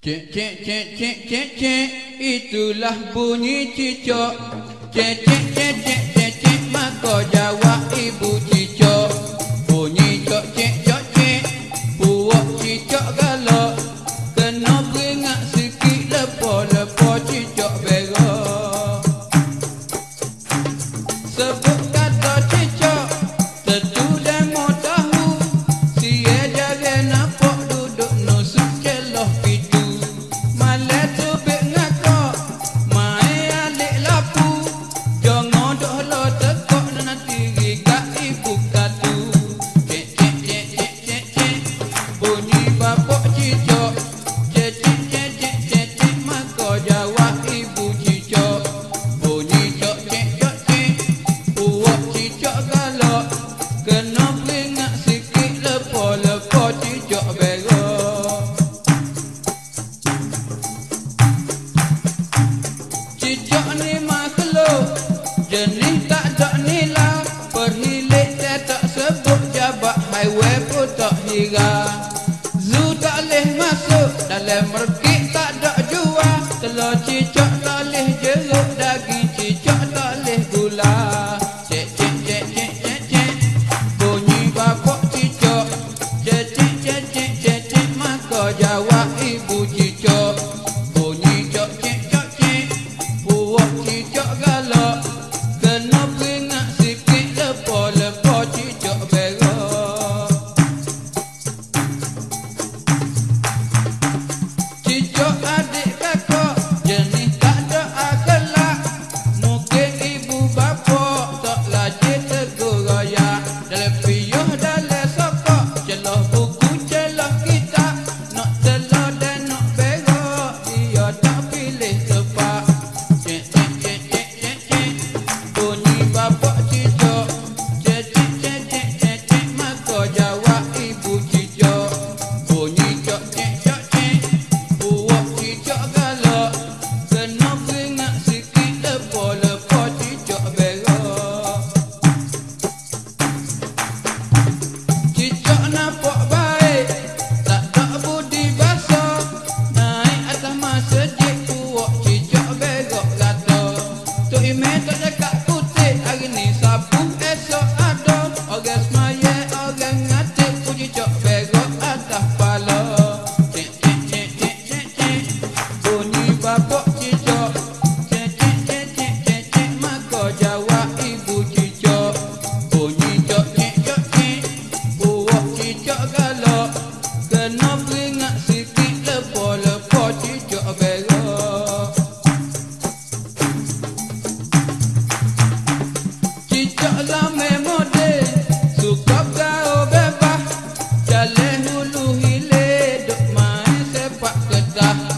Cek cek cek cek cek cek, itulah bunyi cicak. Cek cek cek cek cek cek, maka jawab ibu cicak. Bunyi cok cek cok cek, puak cicak galak. Kena beringat sikit lepo-lepo cicak berak. Sebut kata cicak, tentu demo tahu. Sia jari nampak duduk nusuk celah pintu. Malah tu bek ngakak, mai alik lapu. Jangan dok lo tekok nanti gigak ibu katu. Cek cek cek cek cek cek, bunyi bapak cicak. Cek cek cek cek cek cek, maka jawab ibu cicak. Bunyi cok cek cok cek, puak cicak galak. Kena beringat sikit lepo-lepo cicak berak. Cicak ni makhluk jenis tak ada nilai. Perhilik dia tak sebut, jabat highway pun tak hira. Zoo tak boleh masuk, dalam merkik tak ada jual. Telur cicak tak boleh jeruk, daging cicak tak boleh gula. Cek cek cek cek cek cek, bunyi bapak cicak. Cek cek cek cek cek cek, maka jawab ibu cicak. Bunyi cok cek cok cek, puak cicak galak. Kena beringat sikit lepo-lepo cicak berak. Cicak adik kakak jenis tak ada akhlak. Mungkin ibu bapa tak lajin tegur raya. Dalam piyuh dalam sokok, celah buku celah kitab. Nak telur dan nak berak, dia tak pilih tepat. Cek cek cek cek cek cek, bunyi bapak cicak. Cek cek cek cek cek cek, maka jawab ibu cicak. Bunyi cok cek cok cek, puak cicak galak. Kena beringat sikit lepo-lepo cicak berak. Cicak nampak baik, tak ada budi basah. Naik atas masjid, puak cicak berak rata. Tok Imeh tak cakap putih, hari ni sapu esok ada. Orang semaya, orang ngatik, ku cicak berak atas pala. Cek cek cek cek cek cek, bunyi bapak cicak. Cek cek cek cek cek cek, maka jawab ibu cicak. Bunyi cok cek cok cek, puak cicak galak. Kena beringat sikit lepo-lepo cicak berak. Cicak lame model, suka bergaul bebas. Jalan hulu hilir, duk main sepak kedah.